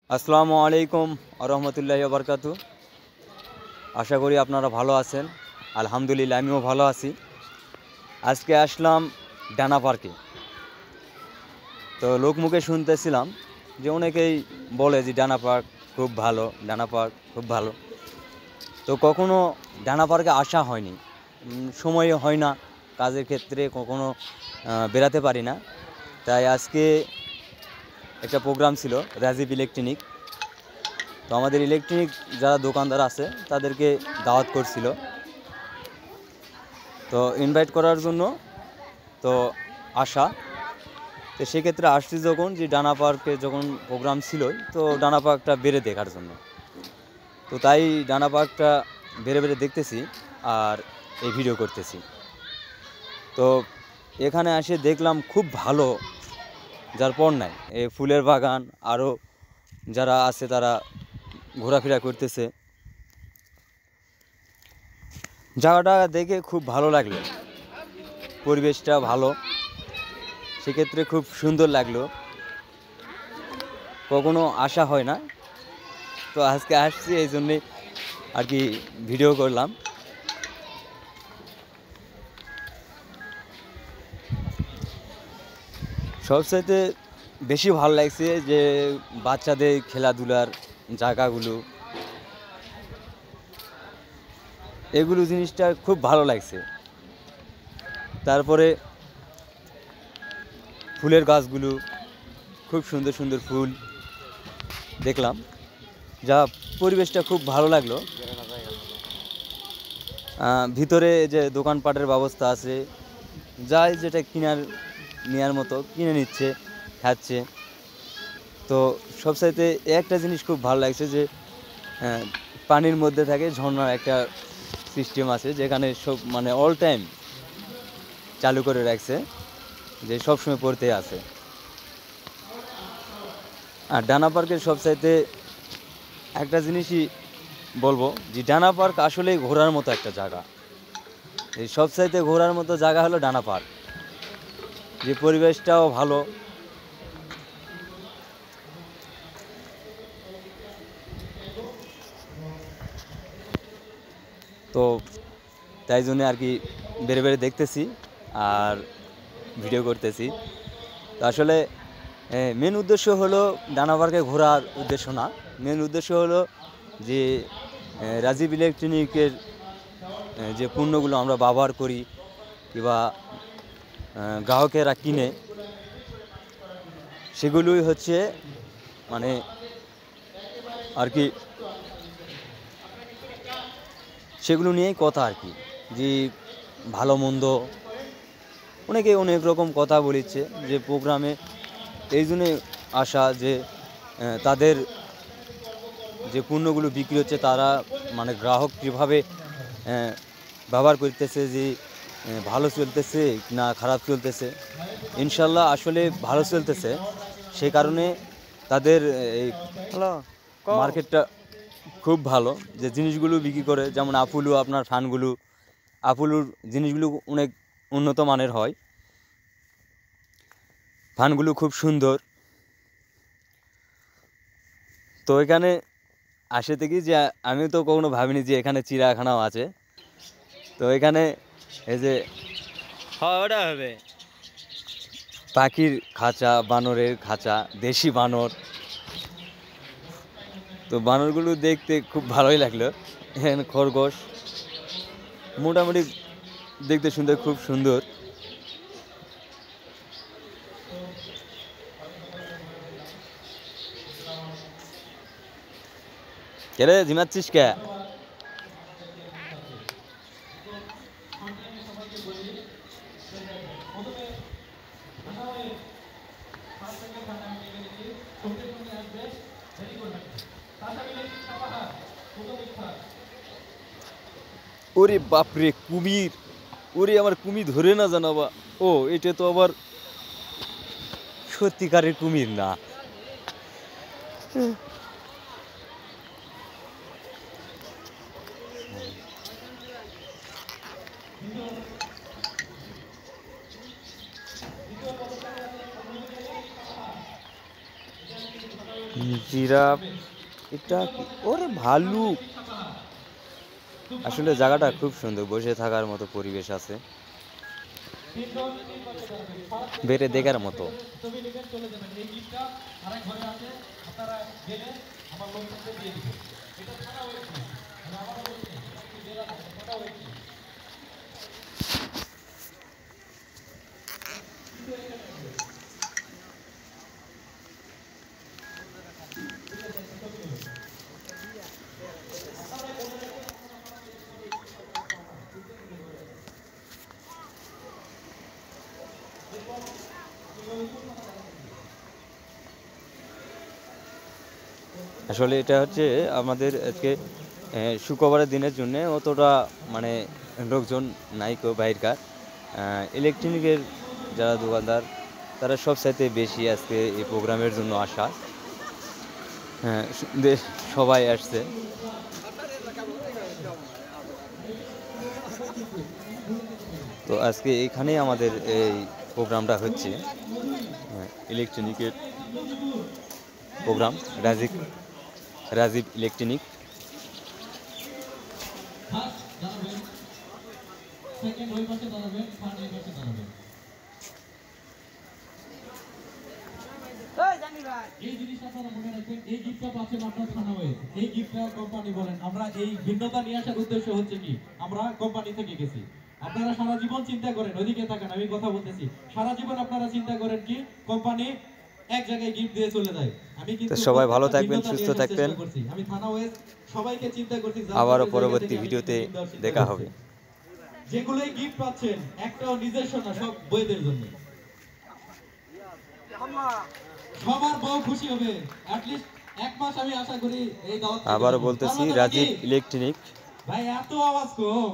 আসসালামু আলাইকুম আরহামতুল্লাহি ওয়া বারাকাতু। আশা করি আপনারা ভালো আছেন। আলহামদুলিল্লাহ আমিও ভালো আছি। আজকে আসলাম ডানা পার্কে। তো লোকমুখে শুনতেছিলাম যে অনেকেই বলে যে ডানা পার্ক খুব ভালো, ডানা পার্ক খুব ভালো। তো কখনো ডানা পার্কে আসা হয়নি, সময় হয় না, কাজের ক্ষেত্রে কখনো বেরাতে পারি না। তাই আজকে একটা প্রোগ্রাম ছিল রাজীব ইলেকট্রনিক। তো আমাদের ইলেকট্রনিক যারা দোকানদার আছে তাদেরকে দাওয়াত করছিল, তো ইনভাইট করার জন্য তো আসা। তো সেক্ষেত্রে আসছি যখন যে ডানা পার্কে যখন প্রোগ্রাম ছিল, তো ডানা পার্কটা বেড়ে দেখার জন্য। তো তাই ডানা পার্কটা বেড়ে বেড়ে দেখতেছি আর এই ভিডিও করতেছি। তো এখানে এসে দেখলাম খুব ভালো, যার পর নাই। এই ফুলের বাগান, আরও যারা আছে তারা ঘোরাফেরা করতেছে। জায়গাটা দেখে খুব ভালো লাগলো, পরিবেশটা ভালো, সেক্ষেত্রে খুব সুন্দর লাগলো। কখনো আসা হয় না, তো আজকে আসছি, এই জন্যে আর কি ভিডিও করলাম। সবচাইতে বেশি ভালো লাগছে যে বাচ্চাদের খেলাধুলার জায়গাগুলো, এগুলো জিনিসটা খুব ভালো লাগছে। তারপরে ফুলের গাছগুলো, খুব সুন্দর সুন্দর ফুল দেখলাম, যা পরিবেশটা খুব ভালো লাগলো। ভিতরে যে দোকানপাটের ব্যবস্থা আছে, যাই যেটা নেওয়ার মতো কিনে নিচ্ছে, খাচ্ছে। তো সবচাইতে একটা জিনিস খুব ভালো লাগছে যে পানির মধ্যে থাকে ঝর্ণার একটা সিস্টেম আছে, যেখানে সব মানে অল টাইম চালু করে রাখছে, যে সবসময় পড়তে আছে। আর ডানা পার্কের সবচাইতে একটা জিনিসই বলবো যে ডানা পার্ক আসলে ঘোরার মতো একটা জায়গা। এই সবচাইতে ঘোরার মতো জায়গা হলো ডানা পার্ক, যে পরিবেশটাও ভালো। তো তাই জন্য আর কি বেড়ে বেড়ে দেখতেছি আর ভিডিও করতেছি। তো আসলে মেন উদ্দেশ্য হলো ডানা পার্কে ঘোরার উদ্দেশ্য না, মেন উদ্দেশ্য হলো যে রাজীব ইলেকট্রনিকের যে পণ্যগুলো আমরা ব্যবহার করি কিংবা গ্রাহকেরা কিনে, সেগুলোই হচ্ছে মানে আর কি সেগুলো নিয়েই কথা আর কি, যে ভালো মন্দ অনেকে অনেক রকম কথা বলেছে যে প্রোগ্রামে। এই জন্যে আসা যে তাদের যে পণ্যগুলো বিক্রি হচ্ছে, তারা মানে গ্রাহক কীভাবে ব্যবহার করতেছে, যে ভালো চলতেছে না খারাপ চলতেছে। ইনশাল্লাহ আসলে ভালো চলতেছে, সে কারণে তাদের এই মার্কেটটা খুব ভালো। যে জিনিসগুলো বিক্রি করে, যেমন আপুলু, আপনার ফ্যানগুলো, আপুলুর জিনিসগুলো অনেক উন্নত মানের হয়, ফ্যানগুলো খুব সুন্দর। তো এখানে আসে থেকে যে আমি তো কখনো ভাবিনি যে এখানে চিড়িয়াখানাও আছে। তো এখানে এই যে ওটা হবে পাখির খাঁচা, বানরের খাঁচা, দেশি বানর। তো বানরগুলো দেখতে খুব ভালোই লাগলো। এখানে খরগোশ, মোটামুটি দেখতে শুনতে খুব সুন্দর। কে রে, ঝিমাচ্ছিস কে? ওরে বাপরে, কুমির! ওরে আমার কুমির ধরে না জানাবা। ও, এটা তো আবার সত্যিকারের কুমির না। জি জিরাফ, এটা ওরে ভাল্লুক। আসলে জায়গাটা খুব সুন্দর, বসে থাকার মতো পরিবেশ আছে, বেড়ে দেখার মতো। আসলে এটা হচ্ছে আমাদের আজকে শুক্রবারের দিনের জন্য অতটা মানে লোকজন নাই কেউ বাইরকার। ইলেকট্রনিকের যারা দোকানদার তারা সব চাইতে বেশি আজকে এই প্রোগ্রামের জন্য আসা। সবাই আসছে। তো আজকে এখানেই আমাদের এই প্রোগ্রামটা হচ্ছে, ইলেকট্রনিকের প্রোগ্রাম, রাজীব ইলেকট্রনিক। এই জিনিসটা আপনারা মনে রাখবেন, এই গিফটটা পাচ্ছেন আপনার থানা ওয়েজ। এই গিফটটা কোম্পানি বলেন, আমরা এই ভিন্নতা নিয়ে আসার উদ্দেশ্য হচ্ছে কি, আমরা কোম্পানি থেকে গেছি। আপনারা সারা জীবন চিন্তা করেন, ওইদিকে থাকেন, আমি কথা বলতেছি, সারা জীবন আপনারা চিন্তা করেন কি কোম্পানি এক জায়গায় গিফট দিয়ে চলে যায়। আমি কিন্তু সবাই ভালো থাকবেন, সুস্থ থাকবেন। আমি থানা ওয়েজ সবাইকে চিন্তা করছি, আবারও পরবর্তী ভিডিওতে দেখা হবে। যেগুলোই গিফট পাচ্ছেন একটাও নিজস্ব না, সব বইদের জন্য। সবার বউ খুশি হবে, অ্যাটলিস্ট এক মাস আমি আশা করি এই দাওয়াত। আবারও বলতেছি, রাজীব ইলেকট্রনিক। ভাই এত আওয়াজ কম।